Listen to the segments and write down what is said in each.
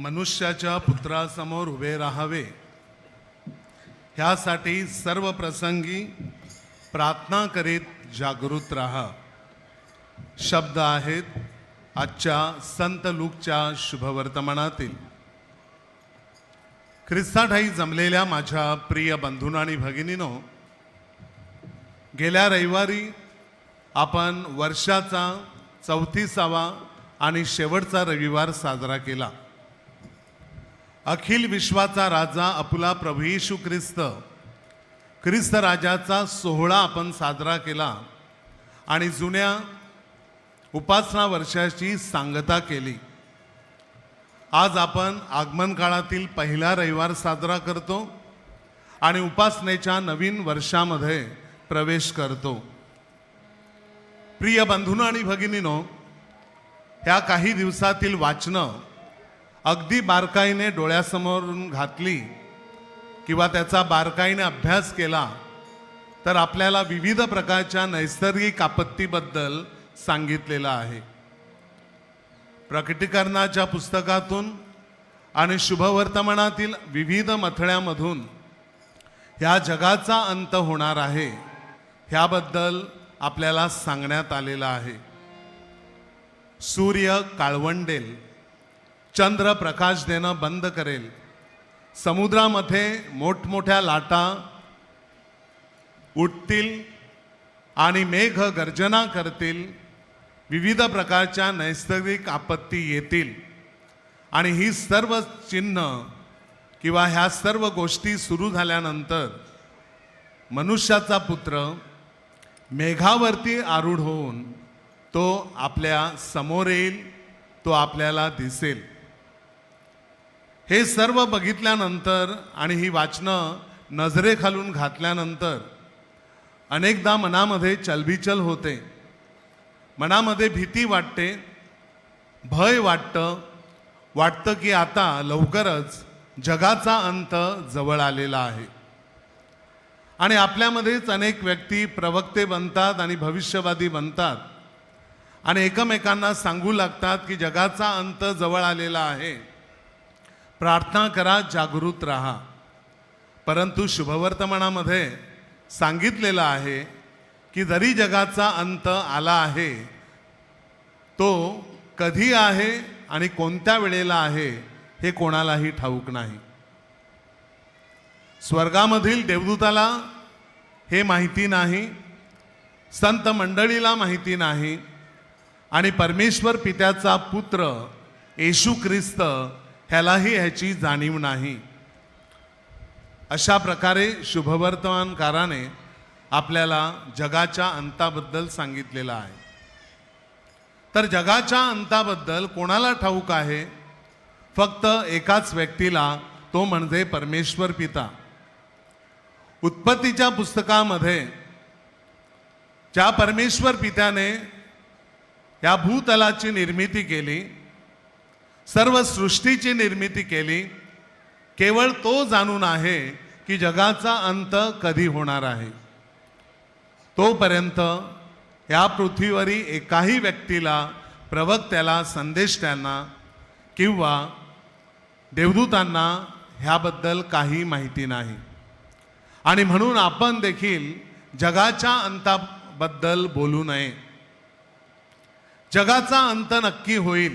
मनुष्याच्या पुत्रासमोर उभे राहावे ह्यासाठी सर्व प्रसंगी प्रार्थना करीत जागृत राहा. शब्द आहेत आजच्या संत लूकच्या शुभवर्तमानातील. ख्रिस्ताठाई जमलेल्या माझ्या प्रिय बंधूंनो आणि भगिनींनो, गेल्या रविवारी आपण वर्षाचा 34वा आणि शेवटचा रविवार साजरा केला. अखिल विश्वाचा राजा आपला प्रभू येशू ख्रिस्त राजाचा सोहळा आपण साजरा केला आणि जुन्या उपासना वर्षाची सांगता केली. आज आपण आगमन काळातील पहिला रविवार साजरा करतो आणि उपासनेच्या नवीन वर्षामध्ये प्रवेश करतो. प्रिय बंधूंनो आणि भगिनींनो, ह्या काही दिवसातील वाचनं अगदी बारकाईने डोळ्यासमोरून घातली किंवा त्याचा बारकाईने अभ्यास केला तर आपल्याला विविध प्रकारच्या नैसर्गिक आपत्तीबद्दल सांगितलेलं आहे. प्रकटीकरणाच्या पुस्तकातून आणि शुभवर्तमानातील विविध मथळ्यामधून ह्या जगाचा अंत होणार आहे ह्याबद्दल आपल्याला सांगण्यात आलेलं आहे. सूर्य काळवंडेल, चंद्र प्रकाश देणं बंद करेल, समुद्रामध्ये मोठमोठ्या लाटा उठतील आणि मेघ गर्जना करतील, विविध प्रकारच्या नैसर्गिक आपत्ती येतील आणि ही सर्व चिन्ह किंवा ह्या सर्व गोष्टी सुरू झाल्यानंतर मनुष्याचा पुत्र मेघावरती आरूढ होऊन तो आपल्या समोर येईल, तो आपल्याला दिसेल. हे सर्व बघितल्यानंतर आणि ही वाचनं नजरेखालून घातल्यानंतर अनेकदा मनामध्ये चलबिचल होते, मनामध्ये भीती वाटते, भय वाटतं की आता लवकरच जगाचा अंत जवळ आलेला आहे. आणि आपल्यामध्येच अनेक व्यक्ती प्रवक्ते बनतात आणि भविष्यवादी बनतात आणि एकमेकांना सांगू लागतात की जगाचा अंत जवळ आलेला आहे, प्रार्थना करा, जागृत राहा. परंतु शुभवर्तमानामध्ये सांगितलेलं आहे की जरी जगाचा अंत आला आहे तो कधी आहे आणि कोणत्या वेळेला आहे हे कोणालाही ठाऊक नाही. स्वर्गामधील देवदूताला हे माहिती नाही, संत मंडळीला माहिती नाही आणि परमेश्वर पित्याचा पुत्र येशू ख्रिस्त ह्यालाही ह्याची जाणीव नाही. अशा प्रकारे शुभवर्तमानकाराने आपल्याला जगाच्या अंताबद्दल सांगितलेलं आहे. तर जगाच्या अंताबद्दल कोणाला ठाऊक आहे? फक्त एकाच व्यक्तीला, तो म्हणजे परमेश्वर पिता. उत्पत्तीच्या पुस्तकामध्ये ज्या परमेश्वर पित्याने या भूतलाची निर्मिती केली, सर्व सृष्टीची निर्मिती केली, केवळ तो जाणून आहे की जगाचा अंत कधी होणार आहे. तोपर्यंत या पृथ्वीवरील एकाही व्यक्तीला, प्रवक्त्याला, संदेष्टांना किंवा देवदूतांना ह्याबद्दल काही माहिती नाही. आणि म्हणून आपण देखील जगाच्या अंताबद्दल बोलू नये. जगाचा अंत नक्की होईल.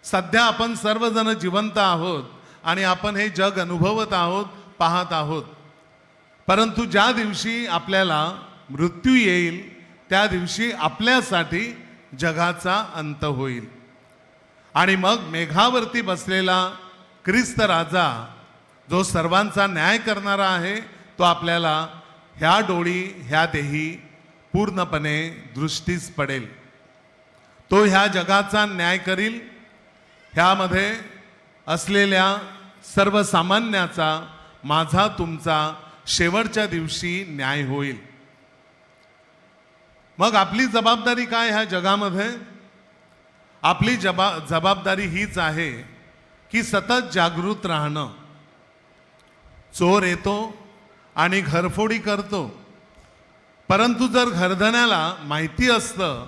सध्या आपण सर्वजण जिवंत आहोत आणि आपण हे जग अनुभवत आहोत, पाहत आहोत. परंतु ज्या दिवशी आपल्याला मृत्यू येईल त्या दिवशी आपल्यासाठी जगाचा अंत होईल. आणि मग मेघावरती बसलेला ख्रिस्त राजा, जो सर्वांचा न्याय करणारा आहे, तो आपल्याला ह्या डोळी, ह्या देही पूर्णपणे दृष्टीस पडेल. तो ह्या जगाचा न्याय करील. ह्यामध्ये असलेल्या सर्वसामान्याचा, माझा, तुमचा शेवटच्या दिवशी न्याय होईल. मग आपली जबाबदारी काय ह्या जगामध्ये? आपली जबाबदारी हीच आहे की सतत जागृत राहणं. चोर येतो आणि घरफोडी करतो, परंतु जर घरधण्याला माहिती असतं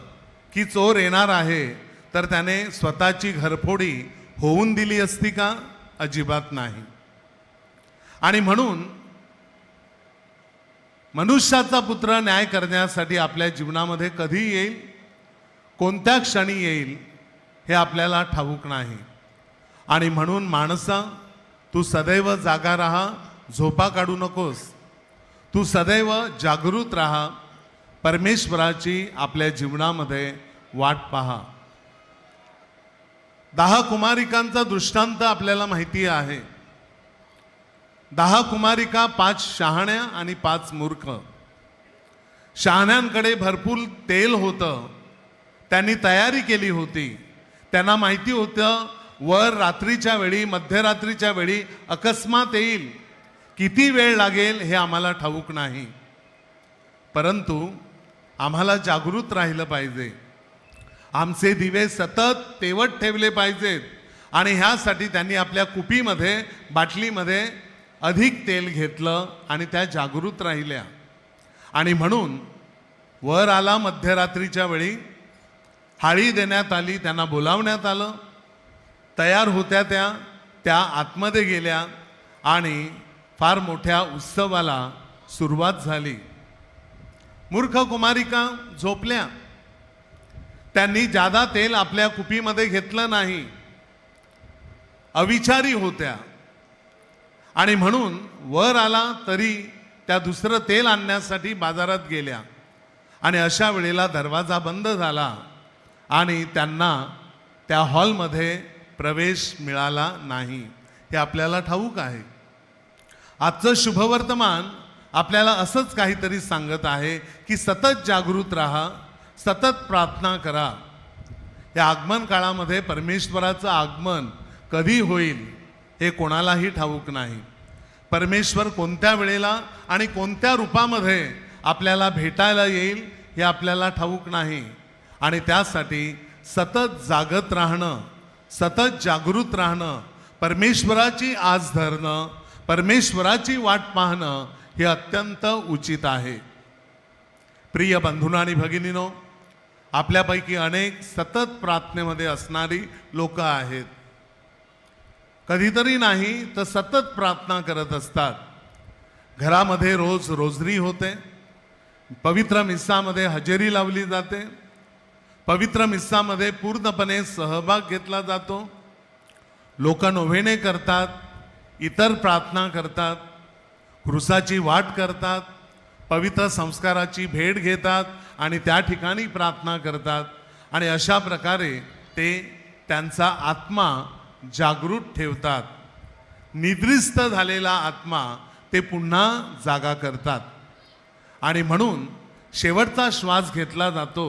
की चोर येणार आहे तर त्याने स्वतःची घरफोडी होऊन दिली असती का? अजिबात नाही. आणि म्हणून मनुष्याचा पुत्र न्याय करण्यासाठी आपल्या जीवनामध्ये कधी येईल, कोणत्या क्षणी येईल हे आपल्याला ठाऊक नाही. आणि म्हणून माणसा, तू सदैव जागा राहा, झोपा काढू नकोस. तू सदैव जागृत राहा, परमेश्वराची आपल्या जीवनामध्ये वाट पहा. 10 कुमारिकांचा दृष्टांत आपल्याला माहिती आहे. 10 कुमारिका, 5 शहाण्या आणि 5 मूर्ख. शहाण्यांकडे भरपूर तेल होतं, त्यांनी तयारी केली होती. त्यांना माहिती होतं वर रात्रीच्या वेळी, मध्यरात्रीच्या वेळी अकस्मात येईल, किती वेळ लागेल हे आम्हाला ठाऊक नाही, परंतु आम्हाला जागृत राहिलं पाहिजे. आमचे दिवे सतत तेवत ठेवले पाहिजेत. आणि ह्यासाठी त्यांनी आपल्या कुपीमध्ये, बाटलीमध्ये अधिक तेल घेतलं आणि त्या जागृत राहिल्या. आणि म्हणून वर आला मध्यरात्रीच्या वेळी, हाळी देण्यात आली, त्यांना बोलावण्यात आलं. तयार होत्या त्या आतमध्ये गेल्या आणि फार मोठ्या उत्सवाला सुरुवात झाली. मूर्ख कुमारिका झोपल्या. त्यांनी जादा तेल आपल्या कुपीमध्ये घेतलं नाही, अविचारी होत्या. आणि म्हणून वर आला तरी त्या दुसरं तेल आणण्यासाठी बाजारात गेल्या. आणि अशा वेळेला दरवाजा बंद झाला आणि त्यांना त्या हॉलमध्ये प्रवेश मिळाला नाही. हे आपल्याला ठाऊक आहे. आजचं शुभवर्तमान आपल्याला असंच काहीतरी सांगत आहे की सतत जागृत राहा, सतत प्रार्थना करा. या आगमन काळामध्ये परमेश्वराचं आगमन कधी होईल हे कोणालाही ठाऊक नाही. परमेश्वर कोणत्या वेळेला आणि कोणत्या रूपामध्ये आपल्याला भेटायला येईल हे आपल्याला ठाऊक नाही. आणि त्यासाठी सतत जागत राहणं, सतत जागृत राहणं, परमेश्वराची आस धरणं, परमेश्वराची वाट पाहणं हे अत्यंत उचित आहे. प्रिय बंधूंनो आणि भगिनीनो, आपल्यापैकी अनेक सतत प्रार्थनेमध्ये असणारी लोक आहेत. कधीतरी नाही तर सतत प्रार्थना करत असतात. घरामध्ये रोज रोजरी होते, पवित्र मिस्सामध्ये हजेरी लावली जाते, पवित्र मिस्सामध्ये पूर्णपणे सहभाग घेतला जातो. लोक नोव्हेने करतात, इतर प्रार्थना करतात, क्रूसाची वाट करतात, पवित्र संस्काराची भेट घेतात आणि त्या ठिकाणी प्रार्थना करतात. आणि अशा प्रकारे ते त्यांचा आत्मा जागृत ठेवतात. निद्रिस्त झालेला आत्मा ते पुन्हा जागा करतात. आणि म्हणून शेवटचा श्वास घेतला जातो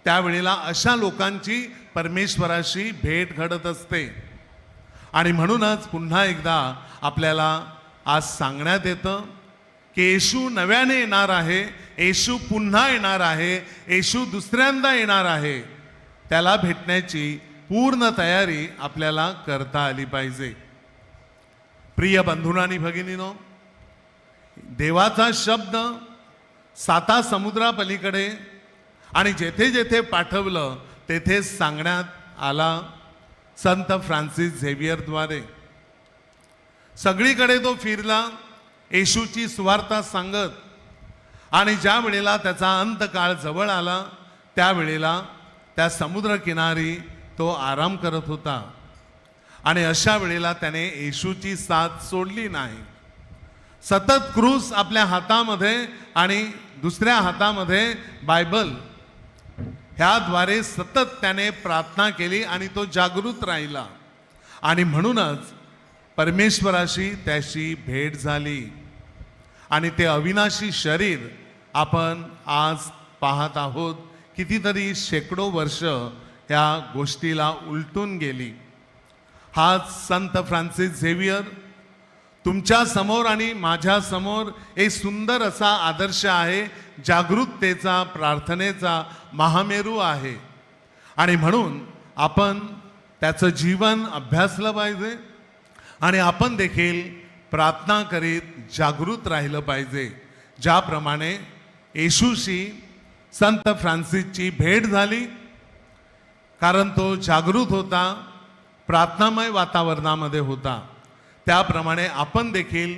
त्यावेळेला अशा लोकांची परमेश्वराशी भेट घडत असते. आणि म्हणूनच पुन्हा एकदा आपल्याला आज सांगण्यात येतं की येशू नव्याने येणार आहे, येशू पुन्हा येणार आहे, येशू दुसऱ्यांदा येणार आहे. त्याला भेटण्याची पूर्ण तयारी आपल्याला करता आली पाहिजे. प्रिय बंधूंनो आणि भगिनीनो, देवाचा शब्द 7 समुद्रापलीकडे आणि जेथे जेथे पाठवलं तेथे सांगण्यात आला संत फ्रान्सिस झेवियरद्वारे. सगळीकडे तो फिरला येशूची सुवार्ता सांगत. आणि ज्या वेळेला त्याचा अंतकाळ जवळ आला त्यावेळेला त्या समुद्रकिनारी तो आराम करत होता. आणि अशा वेळेला त्याने येशूची साथ सोडली नाही. सतत क्रूस आपल्या हातामध्ये आणि दुसऱ्या हातामध्ये बायबल, ह्याद्वारे सतत त्याने प्रार्थना केली आणि तो जागृत राहिला. आणि म्हणूनच परमेश्वराशी त्याची भेट झाली. आणि ते अविनाशी शरीर आपण आज पाहत आहोत. कितीतरी शेकडो वर्ष या गोष्टीला उलटून गेली. हाच संत फ्रान्सिस झेवियर तुमच्या समोर आणि माझ्या समोर एक सुंदर असा आदर्श आहे. जागृततेचा, प्रार्थनेचा महामेरू आहे. आणि म्हणून आपण त्याचं जीवन अभ्यासलं पाहिजे आणि आपण देखील प्रार्थना करीत जागृत राहिलं पाहिजे. ज्याप्रमाणे येशूशी संत फ्रान्सिसची भेट झाली, कारण तो जागृत होता, प्रार्थनामय वातावरणामध्ये होता, त्याप्रमाणे आपण देखील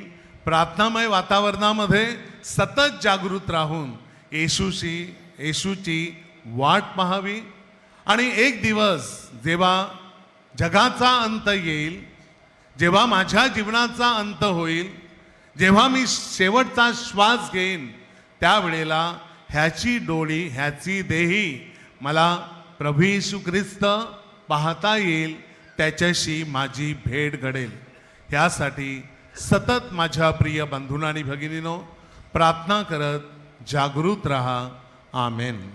प्रार्थनामय वातावरणामध्ये सतत जागृत राहून येशूची वाट पाहावी आणि एक दिवस जेव्हा जगाचा अंत येईल, जेव्हा माझ्या जीवनाचा अंत होईल, जेव्हा मी शेवटचा श्वास घेईन, त्यावेळेला ह्याची डोळी, ह्याची देही मला प्रभू येशू ख्रिस्त पाहता येईल, त्याच्याशी माझी भेट घडेल. ह्यासाठी सतत माझ्या प्रिय बंधूंनो आणि भगिनीनो प्रार्थना करत जागृत रहा. आमेन.